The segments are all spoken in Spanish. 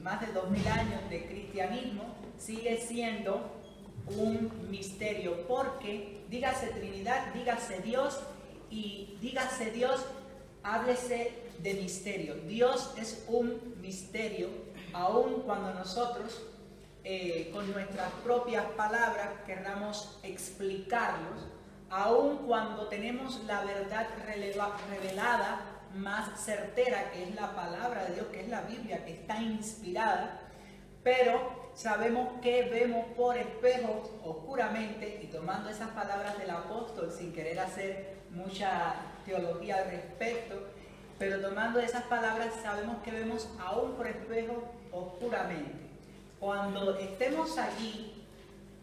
más de 2000 años de cristianismo, sigue siendo un misterio, porque dígase Trinidad, dígase Dios, y dígase Dios, háblese de misterio. Dios es un misterio, aun cuando nosotros con nuestras propias palabras queramos explicarlos, aun cuando tenemos la verdad revelada más certera, que es la palabra de Dios, que es la Biblia, que está inspirada, pero sabemos que vemos por espejos oscuramente, y tomando esas palabras del apóstol sin querer hacer mucha teología al respecto, pero tomando esas palabras sabemos que vemos aún por espejos oscuramente. Cuando estemos allí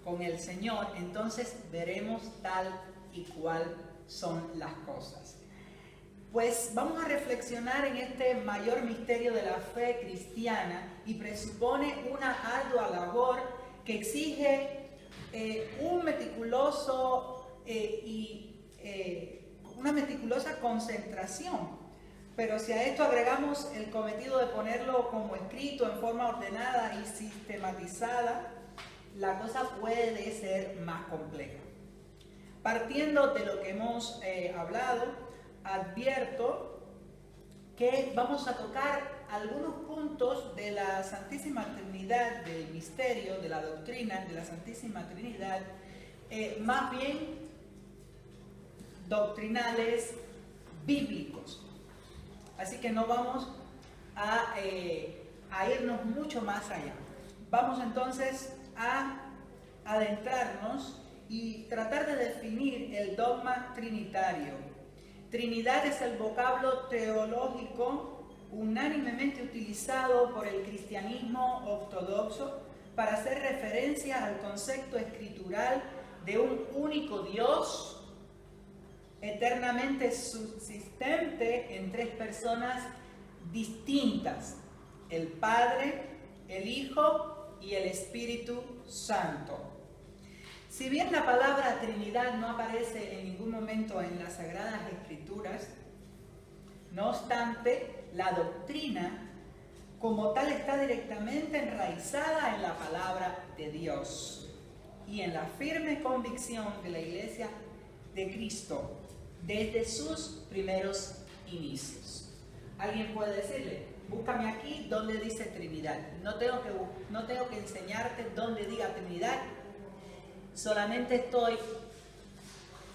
con el Señor, entonces veremos tal y cual son las cosas. Pues vamos a reflexionar en este mayor misterio de la fe cristiana, y presupone una ardua labor que exige una meticulosa concentración. Pero si a esto agregamos el cometido de ponerlo como escrito en forma ordenada y sistematizada, la cosa puede ser más compleja. Partiendo de lo que hemos hablado, advierto que vamos a tocar algunos puntos de la Santísima Trinidad, del misterio, de la doctrina de la Santísima Trinidad, más bien doctrinales bíblicos. Así que no vamos a irnos mucho más allá. Vamos entonces a adentrarnos y tratar de definir el dogma trinitario. Trinidad es el vocablo teológico unánimemente utilizado por el cristianismo ortodoxo para hacer referencia al concepto escritural de un único Dios eternamente subsistente en tres personas distintas: el Padre, el Hijo y el Espíritu Santo. Si bien la palabra Trinidad no aparece en ningún momento en las Sagradas Escrituras, no obstante, la doctrina como tal está directamente enraizada en la palabra de Dios y en la firme convicción de la Iglesia de Cristo desde sus primeros inicios. Alguien puede decirle: búscame aquí donde dice Trinidad. No tengo que enseñarte donde diga Trinidad, solamente estoy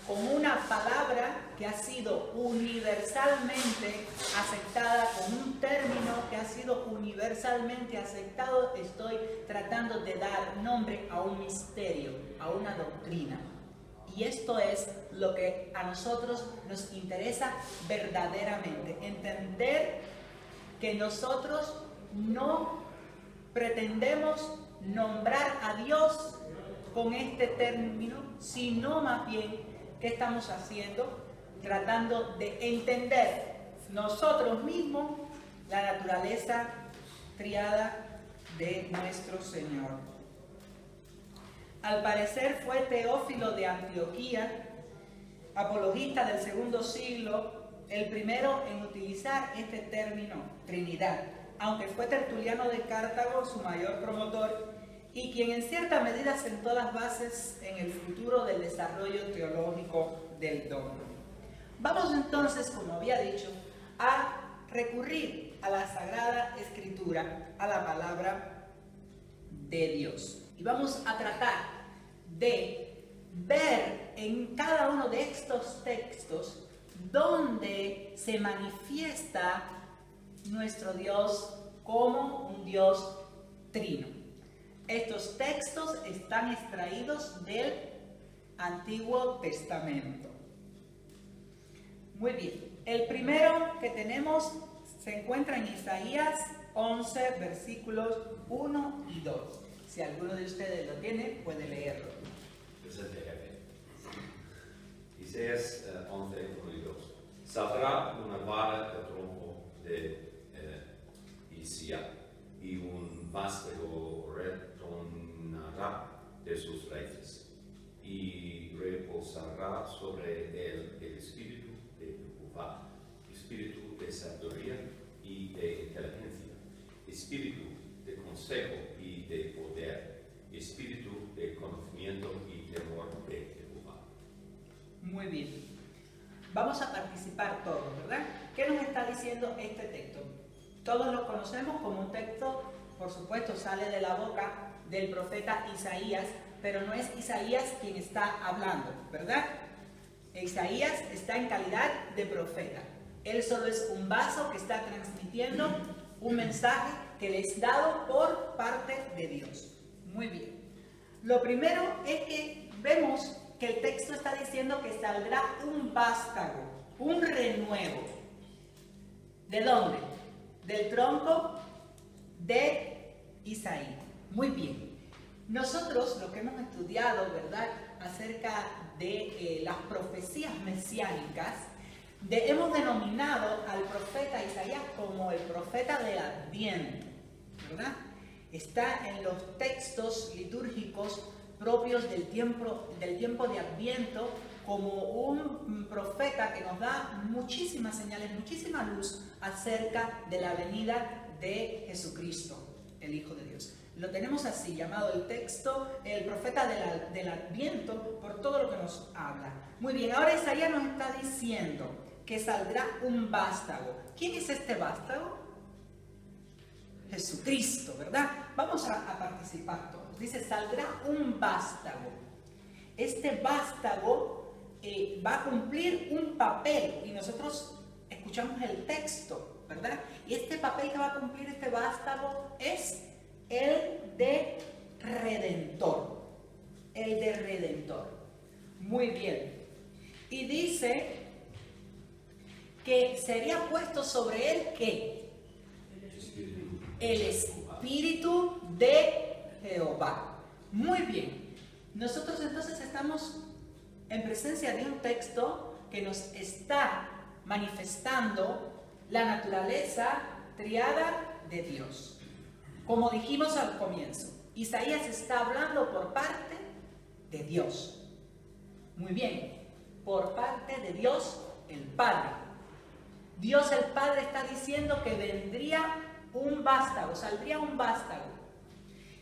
con una palabra que ha sido universalmente aceptada, con un término que ha sido universalmente aceptado. Estoy tratando de dar nombre a un misterio, a una doctrina. Y esto es lo que a nosotros nos interesa verdaderamente, entender que nosotros no pretendemos nombrar a Dios con este término, sino más bien, ¿qué estamos haciendo? Tratando de entender nosotros mismos la naturaleza triada de nuestro Señor. Al parecer fue Teófilo de Antioquía, apologista del segundo siglo, el primero en utilizar este término, Trinidad, aunque fue Tertuliano de Cartago su mayor promotor y quien en cierta medida sentó las bases en el futuro del desarrollo teológico del dogma. Vamos entonces, como había dicho, a recurrir a la Sagrada Escritura, a la palabra de Dios. Y vamos a tratar de ver en cada uno de estos textos donde se manifiesta nuestro Dios como un Dios trino. Estos textos están extraídos del Antiguo Testamento. Muy bien, el primero que tenemos se encuentra en Isaías 11, versículos 1 y 2. Si alguno de ustedes lo tiene, puede leerlo. Presente, jefe. Isaías 11, 1 y 2. Saldrá una vara del tronco de Isaías y un vástago retornará de sus raíces y reposará sobre él el espíritu de Jehová, espíritu de sabiduría y de inteligencia, espíritu de consejo y de poder, espíritu de conocimiento y temor de Jehová. Muy bien. Vamos a participar todos, ¿verdad? ¿Qué nos está diciendo este texto? Todos lo conocemos como un texto, por supuesto, sale de la boca del profeta Isaías, pero no es Isaías quien está hablando, ¿verdad? Isaías está en calidad de profeta. Él solo es un vaso que está transmitiendo un mensaje que le es dado por parte de Dios. Muy bien. Lo primero es que vemos que el texto está diciendo que saldrá un vástago, un renuevo. ¿De dónde? Del tronco de Isaí. Muy bien. Nosotros, lo que hemos estudiado, ¿verdad?, acerca de las profecías mesiánicas, hemos denominado al profeta Isaías como el profeta del Adviento, ¿verdad? Está en los textos litúrgicos propios del tiempo de Adviento como un profeta que nos da muchísimas señales, muchísima luz acerca de la venida de Jesucristo, el Hijo de Dios. Lo tenemos así, llamado el texto, el profeta del Adviento, por todo lo que nos habla. Muy bien, ahora Isaías nos está diciendo que saldrá un vástago. ¿Quién es este vástago? Jesucristo, ¿verdad? Vamos a participar todos. Dice, saldrá un vástago. Este vástago va a cumplir un papel, y nosotros escuchamos el texto, ¿verdad? Y este papel que va a cumplir este vástago es el de redentor. El de redentor. Muy bien. Y dice que sería puesto sobre él, ¿qué? El Espíritu de Jehová. Muy bien. Nosotros entonces estamos en presencia de un texto que nos está manifestando la naturaleza triada de Dios. Como dijimos al comienzo, Isaías está hablando por parte de Dios. Muy bien, por parte de Dios el Padre. Dios el Padre está diciendo que vendría un vástago, saldría un vástago.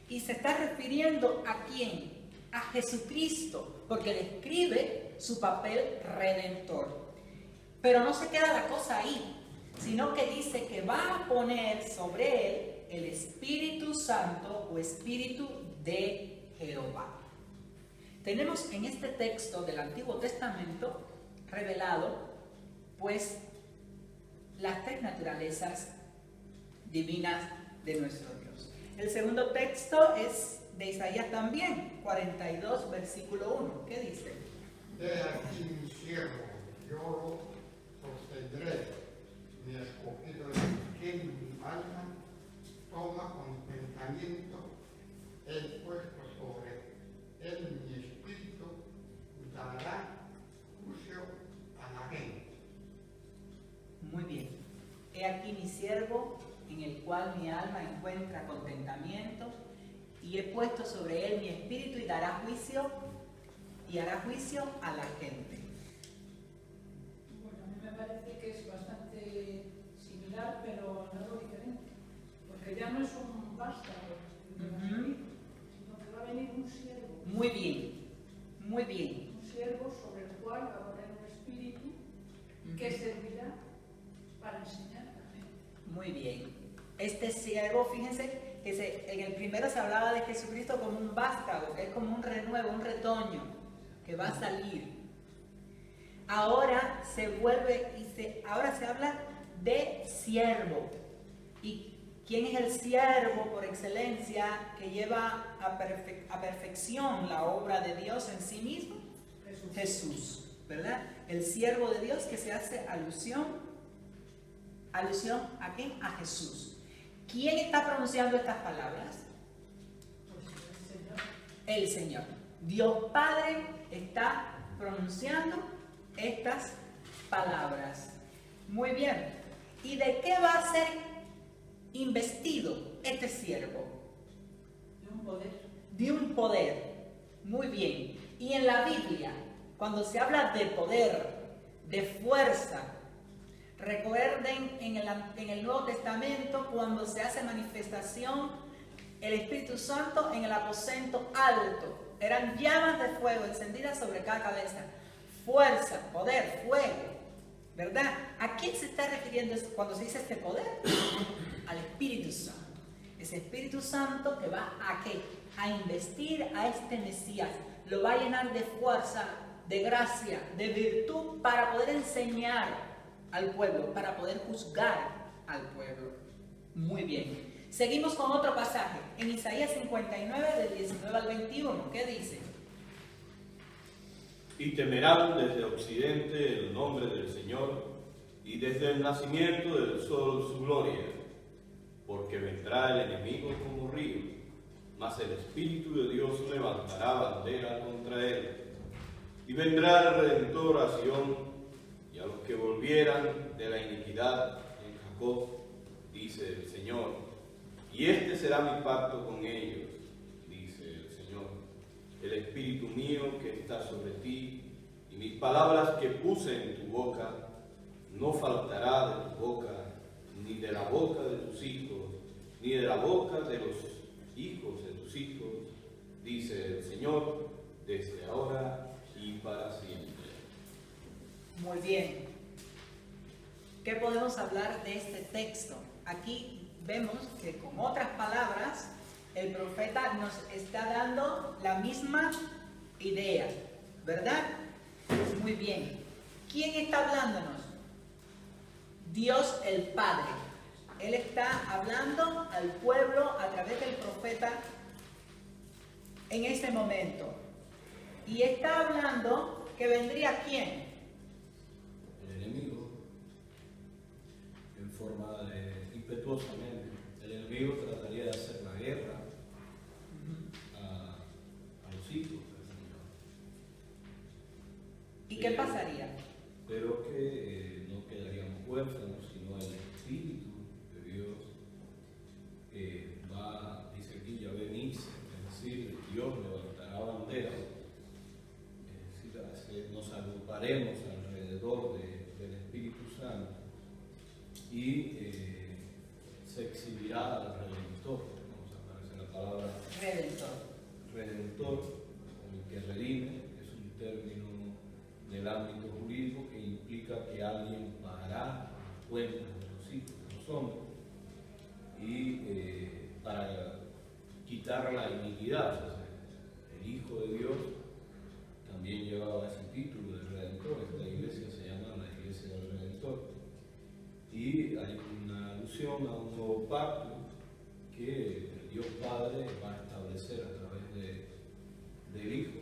Y se está refiriendo ¿a quién? A Jesucristo, porque describe su papel redentor. Pero no se queda la cosa ahí, sino que dice que va a poner sobre él el Espíritu Santo o Espíritu de Jehová. Tenemos en este texto del Antiguo Testamento revelado, pues, las tres naturalezas divinas de nuestro Dios. El segundo texto es de Isaías también, 42, versículo 1. ¿Qué dice? He aquí mi siervo, yo lo sostendré, mi escogido es quien mi alma toma contentamiento, he puesto sobre él mi espíritu, dará juicio a la gente. Muy bien. He aquí mi siervo, en el cual mi alma encuentra contentamiento, y he puesto sobre él mi espíritu y dará juicio, y hará juicio a la gente. Bueno, a mí me parece que es bastante similar, pero algo diferente. Porque ya no es un vástago que va a venir, sino que va a venir un siervo. Muy bien, muy bien. Un siervo sobre el cual va a poner un espíritu que servirá para enseñar a la gente. Muy bien. Este siervo, fíjense que en el primero se hablaba de Jesucristo como un vástago, que es como un renuevo, un retoño que va a salir. Ahora se vuelve ahora se habla de siervo. ¿Y quién es el siervo por excelencia que lleva a perfección la obra de Dios en sí mismo? Jesús, ¿verdad? El siervo de Dios, que se hace alusión ¿a quién? A Jesús. ¿Quién está pronunciando estas palabras? El Señor. Dios Padre está pronunciando estas palabras. Muy bien. ¿Y de qué va a ser investido este siervo? De un poder. De un poder. Muy bien. Y en la Biblia, cuando se habla de poder, de fuerza, recuerden en el Nuevo Testamento cuando se hace manifestación el Espíritu Santo en el aposento alto. Eran llamas de fuego encendidas sobre cada cabeza. Fuerza, poder, fuego. ¿Verdad? ¿A quién se está refiriendo cuando se dice este poder? Al Espíritu Santo. Ese Espíritu Santo que va a ¿qué? A investir a este Mesías. Lo va a llenar de fuerza, de gracia, de virtud para poder enseñar al pueblo, para poder juzgar al pueblo. Muy bien. Seguimos con otro pasaje. En Isaías 59, del 19 al 21. ¿Qué dice? Y temerán desde occidente el nombre del Señor, y desde el nacimiento del sol su gloria, porque vendrá el enemigo como río, mas el Espíritu de Dios levantará bandera contra él. Y vendrá el Redentor a Sión, y a los que volvieran de la iniquidad en Jacob, dice el Señor. Y este será mi pacto con ellos, dice el Señor. El Espíritu mío que está sobre ti, y mis palabras que puse en tu boca, no faltará de tu boca, ni de la boca de tus hijos, ni de la boca de los hijos de tus hijos, dice el Señor, desde ahora y para siempre. Muy bien. ¿Qué podemos hablar de este texto? Aquí vemos que con otras palabras el profeta nos está dando la misma idea, ¿verdad? Muy bien. ¿Quién está hablándonos? Dios el Padre. Él está hablando al pueblo a través del profeta en ese momento. Y está hablando que vendría ¿quién? El enemigo, en forma de impetuosamente. El enemigo trataría de hacer la guerra a los hijos del Señor. ¿Y qué pasaría? Pero que no quedaríamos huérfanos, sino el Espíritu de Dios va, dice aquí, ya venís, es decir, Dios levantará bandera, es decir, nos agruparemos alrededor del Espíritu Santo y se exhibirá al Redentor. Vamos a aparecer la palabra Redentor, como el que redime, es un término del ámbito jurídico que implica que alguien pagará cuentas de los hijos de los hombres y para quitar la iniquidad. O sea, el Hijo de Dios también llevaba ese título de Redentor. Esta iglesia se llama la Iglesia del Redentor y hay una alusión a un nuevo pacto que el Dios Padre va a establecer a través del Hijo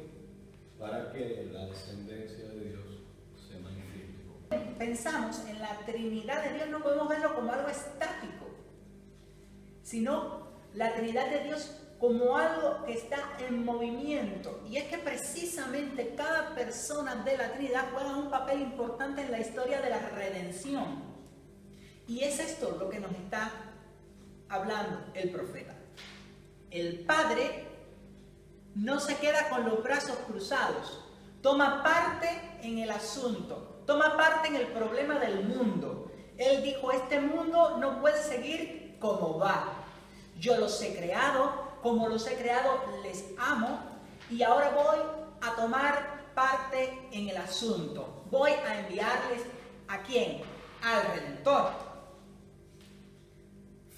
para que la descendencia de Dios se manifieste. Pensamos en la Trinidad de Dios, no podemos verlo como algo estático, sino la Trinidad de Dios como algo que está en movimiento. Y es que precisamente cada persona de la Trinidad juega un papel importante en la historia de la redención. Y es esto lo que nos está hablando el profeta. El Padre no se queda con los brazos cruzados, toma parte en el asunto, toma parte en el problema del mundo. Él dijo, este mundo no puede seguir como va. Yo los he creado, como los he creado les amo y ahora voy a tomar parte en el asunto. Voy a enviarles ¿a quién? Al Redentor.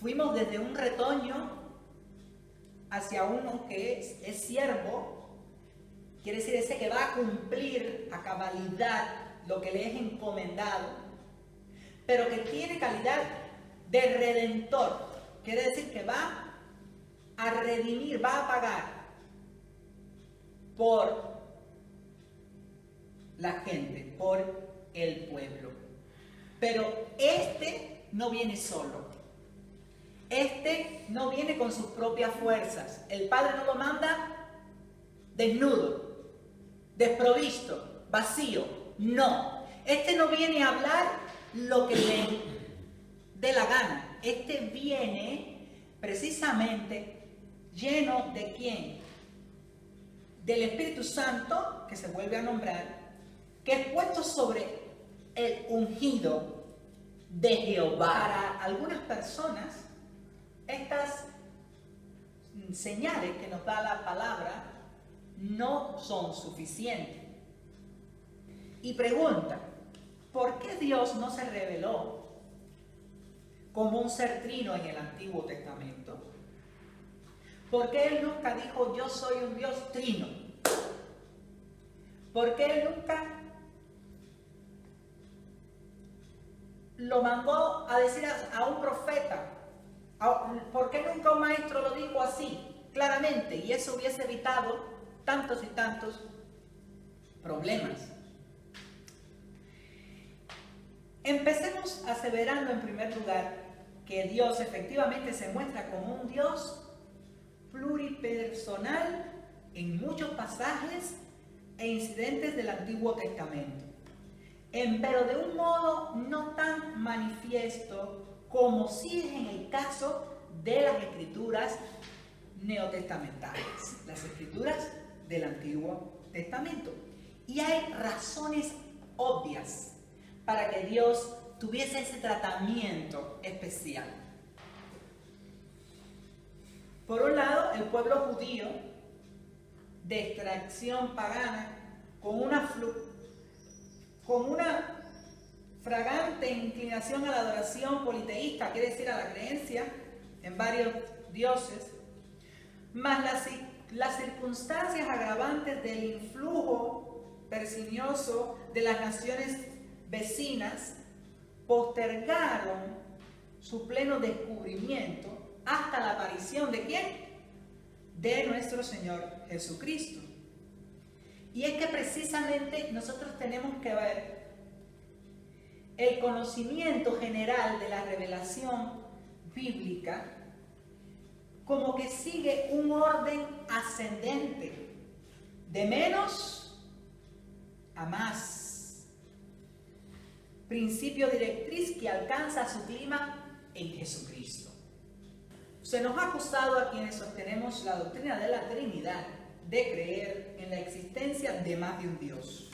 Fuimos desde un retoño hacia uno que es siervo, quiere decir ese que va a cumplir a cabalidad lo que le es encomendado, pero que tiene calidad de redentor, quiere decir que va a redimir, va a pagar por la gente, por el pueblo. Pero este no viene solo. Este no viene con sus propias fuerzas. El Padre no lo manda desnudo, desprovisto, vacío. No. Este no viene a hablar lo que le dé la gana. Este viene precisamente lleno de ¿quién? Del Espíritu Santo, que se vuelve a nombrar, que es puesto sobre el ungido de Jehová. Para algunas personas, estas señales que nos da la palabra no son suficientes. Y pregunta, ¿por qué Dios no se reveló como un ser trino en el Antiguo Testamento? ¿Por qué Él nunca dijo, yo soy un Dios trino? ¿Por qué Él nunca lo mandó a decir a un profeta? ¿Por qué nunca un maestro lo dijo así, claramente? Y eso hubiese evitado tantos y tantos problemas. Empecemos aseverando en primer lugar que Dios efectivamente se muestra como un Dios pluripersonal en muchos pasajes e incidentes del Antiguo Testamento, pero de un modo no tan manifiesto como si es en el caso de las escrituras neotestamentales, las escrituras del Antiguo Testamento. Y hay razones obvias para que Dios tuviese ese tratamiento especial. Por un lado, el pueblo judío de extracción pagana, con una fragante inclinación a la adoración politeísta, quiere decir a la creencia en varios dioses, más las circunstancias agravantes del influjo persinioso de las naciones vecinas, postergaron su pleno descubrimiento hasta la aparición ¿de quién? De nuestro Señor Jesucristo. Y es que precisamente nosotros tenemos que ver el conocimiento general de la revelación bíblica como que sigue un orden ascendente, de menos a más. Principio directriz que alcanza su clima en Jesucristo. Se nos ha acusado a quienes sostenemos la doctrina de la Trinidad de creer en la existencia de más de un Dios,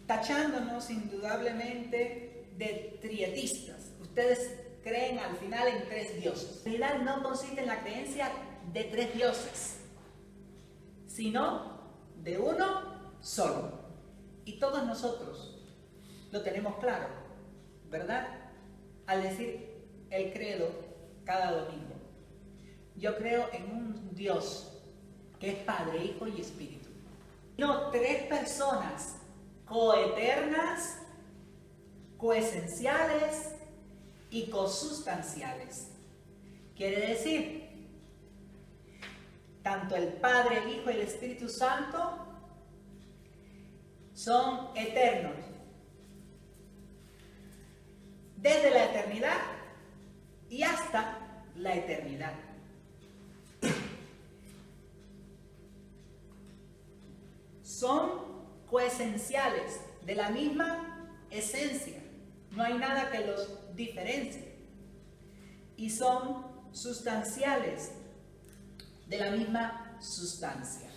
tachándonos indudablemente de trietistas. Ustedes creen al final en 3 dioses. La Trinidad no consiste en la creencia de 3 dioses, sino de uno solo. Y todos nosotros lo tenemos claro, ¿verdad? Al decir el credo cada domingo. Yo creo en un Dios que es Padre, Hijo y Espíritu. No 3 personas coeternas, coesenciales y cosustanciales. Quiere decir, tanto el Padre, el Hijo y el Espíritu Santo son eternos. Desde la eternidad y hasta la eternidad. Son coesenciales, de la misma esencia. No hay nada que los diferencie. Y son sustanciales, de la misma sustancia.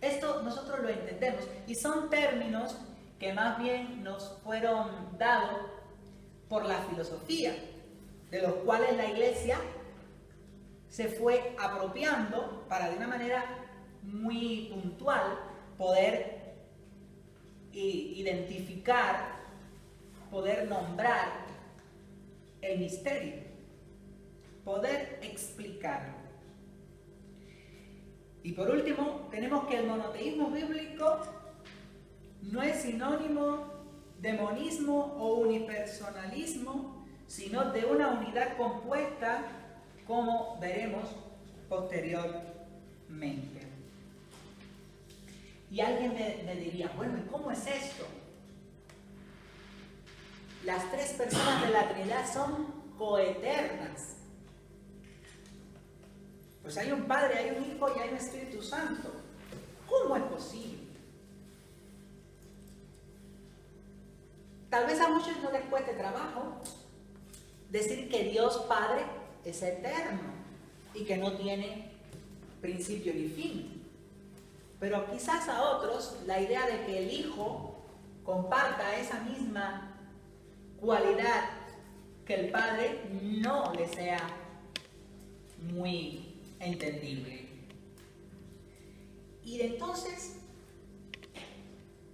Esto nosotros lo entendemos y son términos que más bien nos fueron dados por la filosofía, de los cuales la Iglesia se fue apropiando para de una manera muy puntual poder identificar, poder nombrar el misterio, poder explicarlo. Y por último, tenemos que el monoteísmo bíblico no es sinónimo de monismo o unipersonalismo, sino de una unidad compuesta, como veremos posteriormente. Y alguien me diría, bueno, ¿y cómo es esto? Las 3 personas de la Trinidad son coeternas. Pues hay un Padre, hay un Hijo y hay un Espíritu Santo. ¿Cómo es posible? Tal vez a muchos no les cueste trabajo decir que Dios Padre es eterno y que no tiene principio ni fin. Pero quizás a otros la idea de que el Hijo comparta esa misma cualidad que el Padre no le sea muy entendible. Y entonces,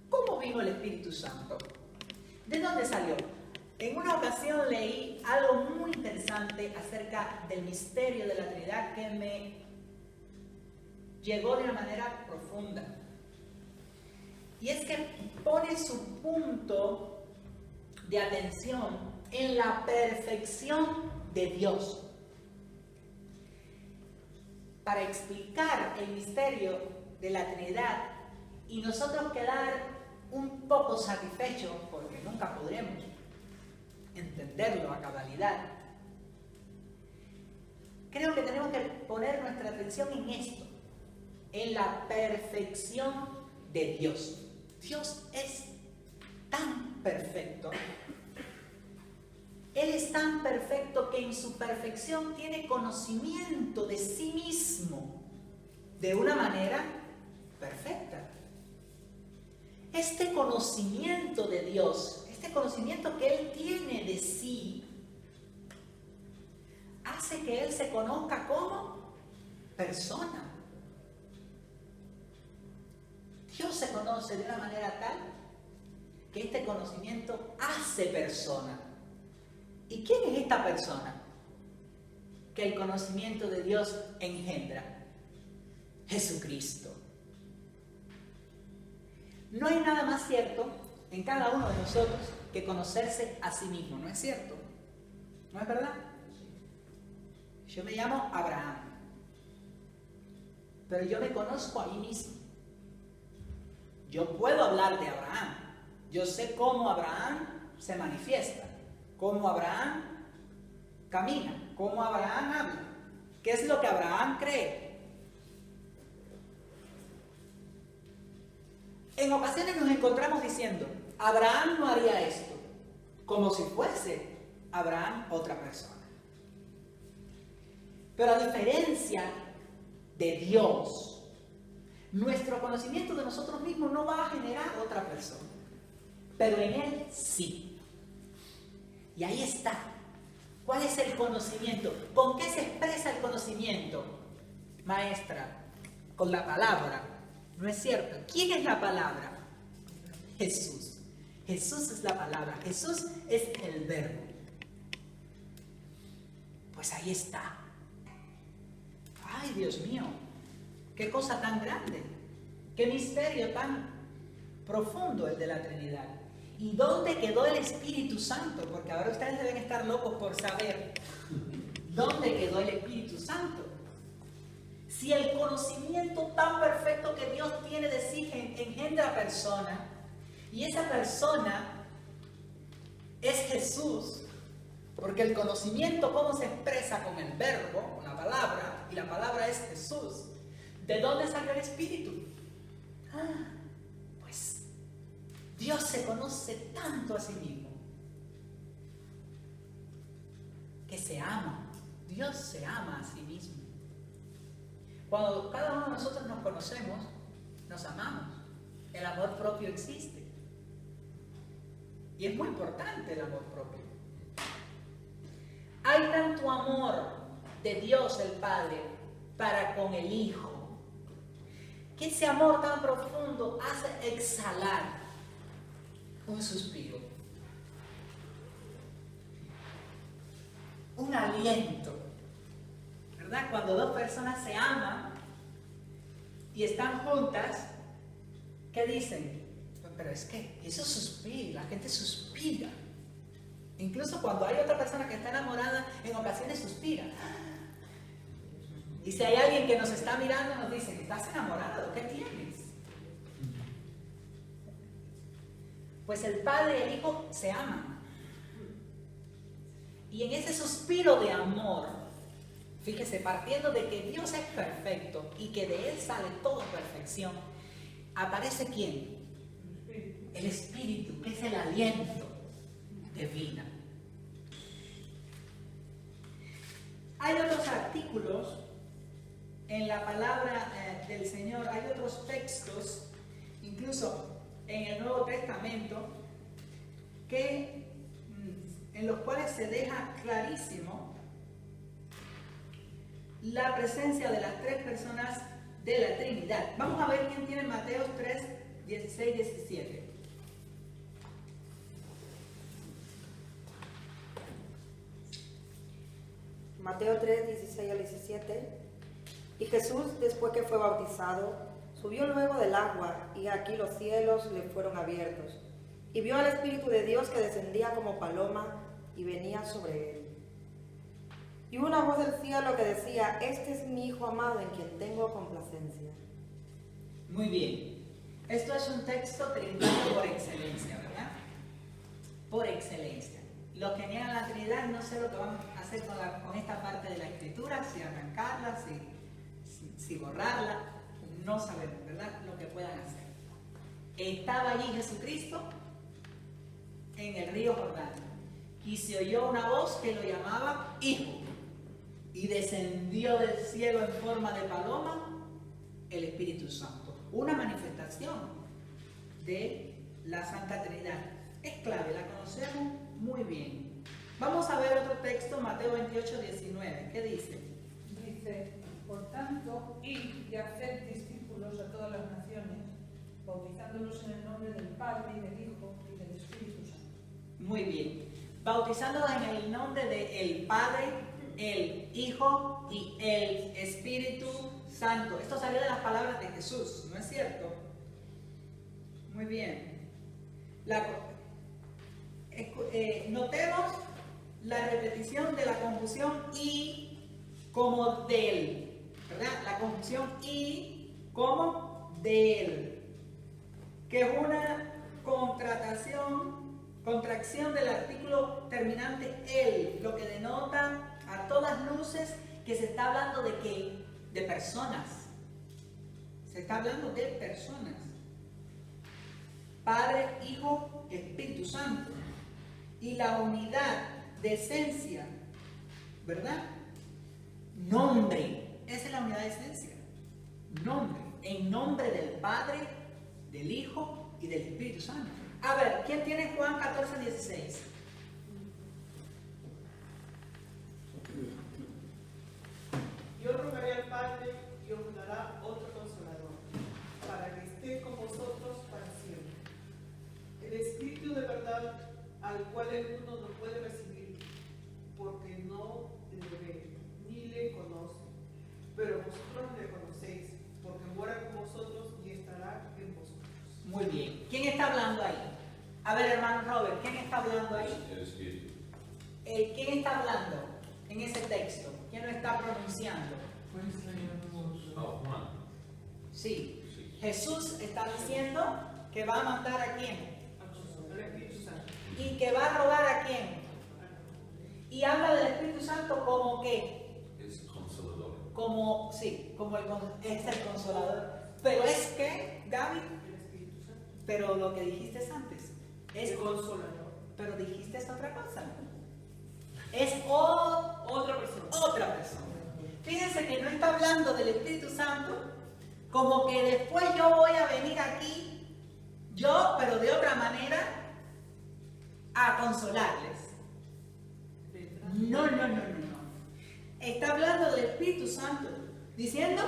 ¿cómo vino el Espíritu Santo? ¿De dónde salió? En una ocasión leí algo muy interesante acerca del misterio de la Trinidad que me llegó de una manera profunda. Y es que pone su punto de atención en la perfección de Dios. Para explicar el misterio de la Trinidad y nosotros quedar un poco satisfechos, porque nunca podremos entenderlo a cabalidad, creo que tenemos que poner nuestra atención en esto, en la perfección de Dios. Dios es tan perfecto. Él es tan perfecto que en su perfección tiene conocimiento de sí mismo de una manera perfecta. Este conocimiento de Dios, este conocimiento que Él tiene de sí, hace que Él se conozca como persona. Dios se conoce de una manera tal que este conocimiento hace persona. ¿Y quién es esta persona que el conocimiento de Dios engendra? Jesucristo. No hay nada más cierto en cada uno de nosotros que conocerse a sí mismo, ¿no es cierto? ¿No es verdad? Yo me llamo Abraham, pero yo me conozco a mí mismo. Yo puedo hablar de Abraham. Yo sé cómo Abraham se manifiesta, cómo Abraham camina, cómo Abraham habla, qué es lo que Abraham cree. En ocasiones nos encontramos diciendo, Abraham no haría esto, como si fuese Abraham otra persona. Pero a diferencia de Dios, nuestro conocimiento de nosotros mismos no va a generar otra persona, pero en Él sí. Y ahí está. ¿Cuál es el conocimiento? ¿Con qué se expresa el conocimiento? Maestra, con la palabra. ¿No es cierto? ¿Quién es la palabra? Jesús. Jesús es la palabra. Jesús es el verbo. Pues ahí está. Ay, Dios mío. Qué cosa tan grande. Qué misterio tan profundo el de la Trinidad. ¿Y dónde quedó el Espíritu Santo? Porque ahora ustedes deben estar locos por saber dónde quedó el Espíritu Santo. Si el conocimiento tan perfecto que Dios tiene de sí engendra persona, y esa persona es Jesús, porque el conocimiento, ¿cómo se expresa? Con el verbo, con la palabra, y la palabra es Jesús. ¿De dónde salió el Espíritu? Pues Dios se conoce tanto a sí mismo que se ama. Dios se ama a sí mismo. Cuando cada uno de nosotros nos conocemos, nos amamos. El amor propio existe. Y es muy importante el amor propio. Hay tanto amor de Dios el Padre para con el Hijo, que ese amor tan profundo hace exhalar un suspiro, un aliento, ¿verdad? Cuando dos personas se aman y están juntas, ¿qué dicen? Pero es que eso suspira, la gente suspira. Incluso cuando hay otra persona que está enamorada, en ocasiones suspira. Y si hay alguien que nos está mirando, nos dice, ¿estás enamorado? ¿Qué tienes? Pues el Padre y el Hijo se aman. Y en ese suspiro de amor, fíjese, partiendo de que Dios es perfecto y que de Él sale toda perfección, ¿aparece quién? El Espíritu, que es el aliento de vida. Hay otros artículos en la palabra del Señor, hay otros textos, incluso en el Nuevo Testamento, en los cuales se deja clarísimo la presencia de las tres personas de la Trinidad. Vamos a ver quién tiene Mateo 3, 16, 17. Mateo 3, 16 al 17. Y Jesús, después que fue bautizado, subió luego del agua, y aquí los cielos le fueron abiertos. Y vio al Espíritu de Dios que descendía como paloma y venía sobre él. Y hubo una voz del cielo que decía: este es mi Hijo amado en quien tengo complacencia. Muy bien. Esto es un texto trinitario por excelencia, ¿verdad? Por excelencia. Los que niegan la Trinidad no sé lo que van a hacer con esta parte de la Escritura, si arrancarla, si borrarla, no sabemos, ¿verdad? Lo que puedan hacer. Estaba allí Jesucristo en el río Jordán y se oyó una voz que lo llamaba Hijo, y descendió del cielo en forma de paloma el Espíritu Santo. Una manifestación de la Santa Trinidad. Es clave, la conocemos muy bien. Vamos a ver otro texto, Mateo 28, 19. ¿Qué dice? Dice: por tanto, id y haced discípulos a todas las naciones, bautizándolos en el nombre del Padre y del Hijo y del Espíritu Santo. Muy bien. Bautizándolos en el nombre del Padre, el Hijo y el Espíritu Santo. Esto salió de las palabras de Jesús, ¿no es cierto? Muy bien. Notemos la repetición de la conjunción y como del, ¿verdad? La conjunción y como del, que es una contracción del artículo terminante el, lo que denota a todas luces que se está hablando de qué, de personas. Se está hablando de personas. Padre, Hijo, Espíritu Santo. Y la unidad de esencia, ¿verdad? Nombre. Esa es la unidad de esencia. Nombre. En nombre del Padre, del Hijo y del Espíritu Santo. A ver, ¿quién tiene Juan 14, 16? Yo rogaré al Padre y os dará otro consolador, para que esté con vosotros para siempre. El Espíritu de verdad, al cual el mundo no puede recibir, porque no le ve ni le conoce. Pero vosotros le conocéis, porque mora con vosotros y estará en vosotros. Muy bien. ¿Quién está hablando ahí? A ver, hermano Robert, ¿quién está hablando ahí? El Espíritu. ¿Quién está hablando en ese texto? ¿Quién lo está pronunciando? Oh, Juan. Sí. Sí. Jesús está diciendo que va a mandar a quién. Al Espíritu Santo. Y que va a rogar a quién. Y habla del Espíritu Santo como que, Es consolador. como, sí, como es el consolador. Pero es que, Gaby, El Espíritu Santo. pero lo que dijiste antes, es El consolador. pero dijiste otra cosa. Es otra persona. Fíjense que no está hablando del Espíritu Santo como que después yo voy a venir aquí, yo, pero de otra manera, a consolarles. No. Está hablando del Espíritu Santo, diciendo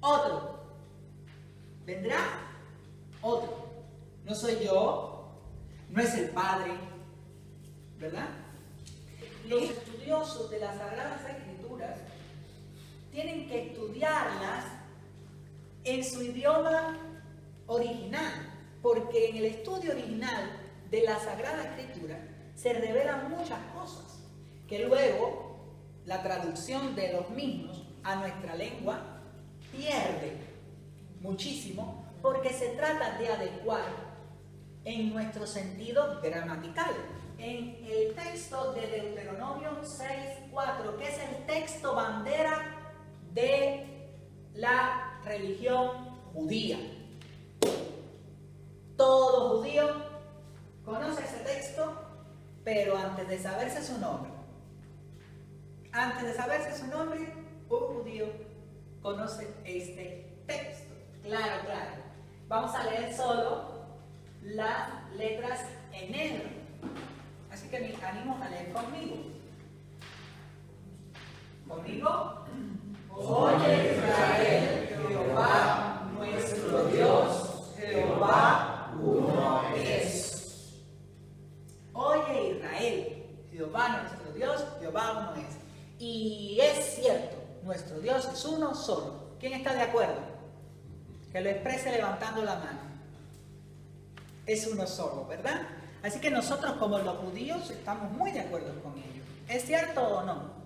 otro. Vendrá otro. No soy yo, no es el Padre, ¿verdad? Los estudiosos de las Sagradas Escrituras tienen que estudiarlas en su idioma original, porque en el estudio original de la Sagrada Escritura se revelan muchas cosas que luego la traducción de los mismos a nuestra lengua pierde muchísimo, porque se trata de adecuar en nuestro sentido gramatical. En el texto de Deuteronomio 6:4, que es el texto bandera de la religión judía. Todo judío conoce ese texto, pero antes de saberse su nombre, un judío conoce este texto. Claro. Vamos a leer solo las letras en negro. Así que me animo a leer conmigo. ¿Conmigo? Oye Israel, Jehová nuestro Dios, Jehová uno es. Oye Israel, Jehová nuestro Dios, Jehová uno es. Y es cierto, nuestro Dios es uno solo. ¿Quién está de acuerdo? Que lo exprese levantando la mano. Es uno solo, ¿verdad? Así que nosotros como los judíos estamos muy de acuerdo con ello. ¿Es cierto o no?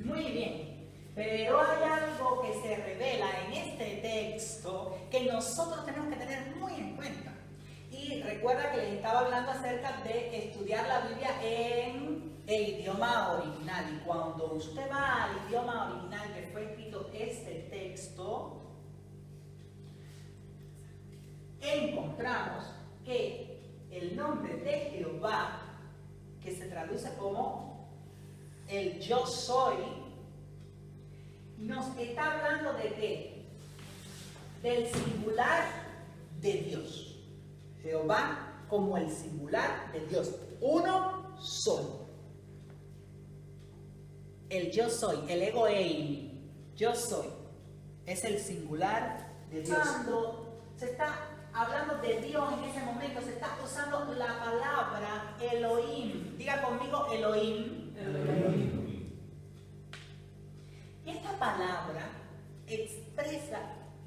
Muy bien. Pero hay algo que se revela en este texto que nosotros tenemos que tener muy en cuenta. Y recuerda que les estaba hablando acerca de estudiar la Biblia en el idioma original. Y cuando usted va al idioma original que fue escrito este texto, encontramos que el nombre de Jehová, que se traduce como el yo soy, nos está hablando de qué? Del singular de Dios. Jehová como el singular de Dios, uno solo. El yo soy, el ego eimi, yo soy, es el singular de Dios. Cuando se está hablando de Dios en ese momento, se está usando la palabra Elohim. Diga conmigo Elohim. Elohim. Y esta palabra expresa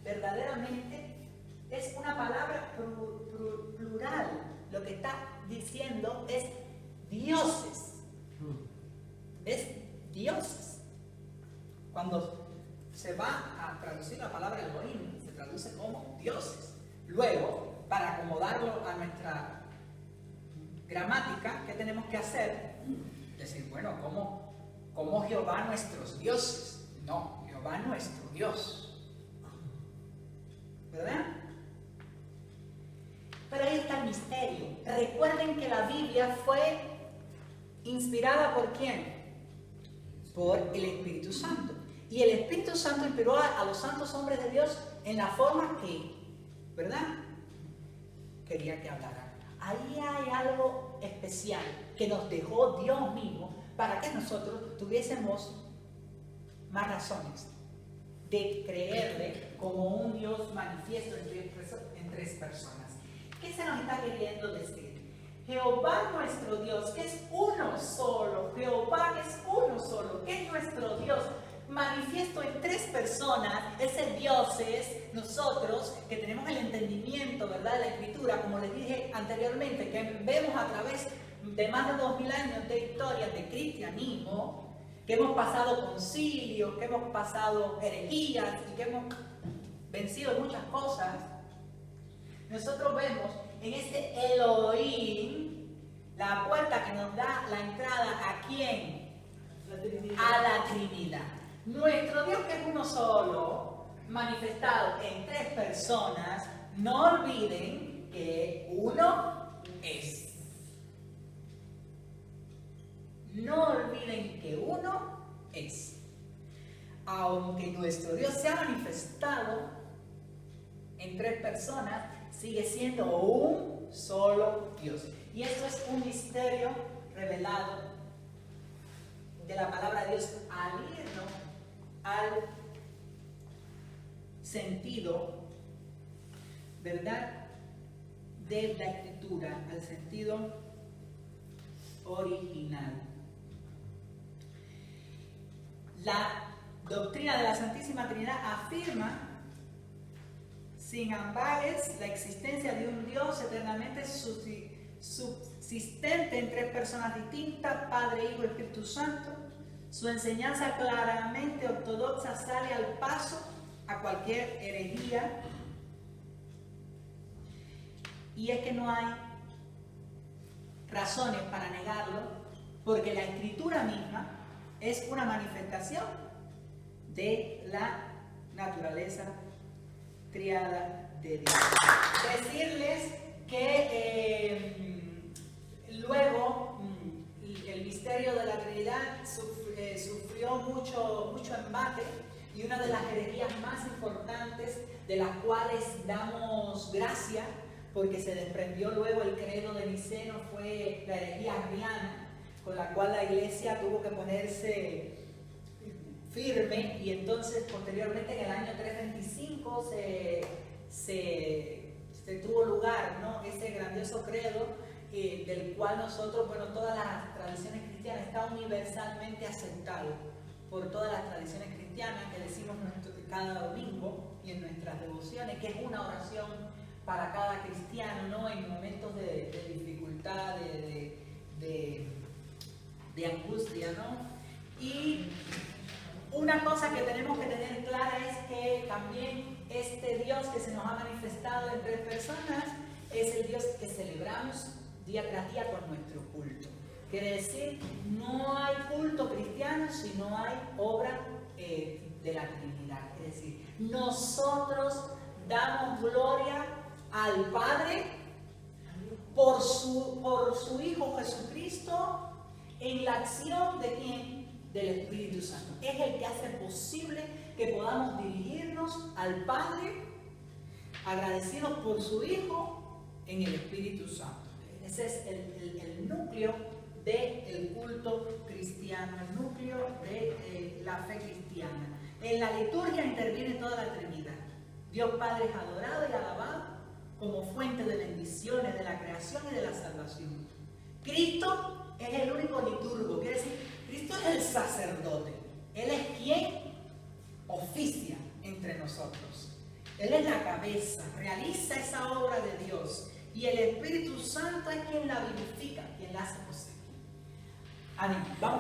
verdaderamente, es una palabra plural. Lo que está diciendo es dioses. Es dioses. Cuando se va a traducir la palabra Elohim, se traduce como dioses. Luego, para acomodarlo a nuestra gramática, ¿qué tenemos que hacer? Decir, bueno, ¿cómo Jehová nuestros dioses? No, Jehová nuestro Dios. ¿Verdad? Pero ahí está el misterio. Recuerden que la Biblia fue inspirada ¿por quién? Por el Espíritu Santo. Y el Espíritu Santo inspiró a los santos hombres de Dios en la forma que, ¿verdad?, quería que hablaran. Ahí hay algo especial que nos dejó Dios mismo para que nosotros tuviésemos más razones de creerle como un Dios manifiesto en tres personas. ¿Qué se nos está queriendo decir? Jehová nuestro Dios, que es uno solo, Jehová que es uno solo, que es nuestro Dios, manifiesto en tres personas, ese Dios es nosotros que tenemos el entendimiento, ¿verdad?, de la Escritura, como les dije anteriormente, que vemos a través de más de 2000 años de historia de cristianismo, que hemos pasado concilios, que hemos pasado herejías y que hemos vencido muchas cosas. Nosotros vemos en este Elohim la puerta que nos da la entrada ¿a quién? A la Trinidad. Nuestro Dios, que es uno solo, manifestado en tres personas, no olviden que uno es. No olviden que uno es. Aunque nuestro Dios se ha manifestado en tres personas, sigue siendo un solo Dios. Y esto es un misterio revelado de la palabra de Dios al irnos al sentido, ¿verdad?, de la Escritura, al sentido original. La doctrina de la Santísima Trinidad afirma sin ambages la existencia de un Dios eternamente subsistente en tres personas distintas, Padre, Hijo y Espíritu Santo. Su enseñanza claramente ortodoxa sale al paso a cualquier herejía. Y es que no hay razones para negarlo, porque la Escritura misma es una manifestación de la naturaleza triada de Dios. Decirles que luego el misterio de la Trinidad sufrió mucho embate, y una de las herejías más importantes, de las cuales damos gracia porque se desprendió luego el credo de Niceno, fue la herejía arriana, con la cual la Iglesia tuvo que ponerse firme, y entonces posteriormente en el año 325 se tuvo lugar, ¿no?, ese grandioso credo del cual nosotros, bueno, todas las tradiciones cristianas, está universalmente aceptado por todas las tradiciones cristianas, que decimos cada domingo y en nuestras devociones, que es una oración para cada cristiano, ¿no?, en momentos de dificultad, de angustia, ¿no? Y una cosa que tenemos que tener clara es que también este Dios que se nos ha manifestado en 3 personas es el Dios que celebramos día tras día con nuestro culto. Quiere decir, no hay culto cristiano si no hay obra de la Trinidad. Es decir, nosotros damos gloria al Padre por su Hijo Jesucristo en la acción de ¿quién? Del Espíritu Santo. Es el que hace posible que podamos dirigirnos al Padre agradecidos por su Hijo en el Espíritu Santo. Ese es el núcleo del culto cristiano, el núcleo de la fe cristiana. En la liturgia interviene toda la Trinidad. Dios Padre es adorado y alabado como fuente de bendiciones, de la creación y de la salvación. Cristo es el único liturgo, quiere decir, Cristo es el sacerdote. Él es quien oficia entre nosotros. Él es la cabeza, realiza esa obra de Dios. Y el Espíritu Santo es quien la vivifica, quien la hace posible. Amén. Vamos.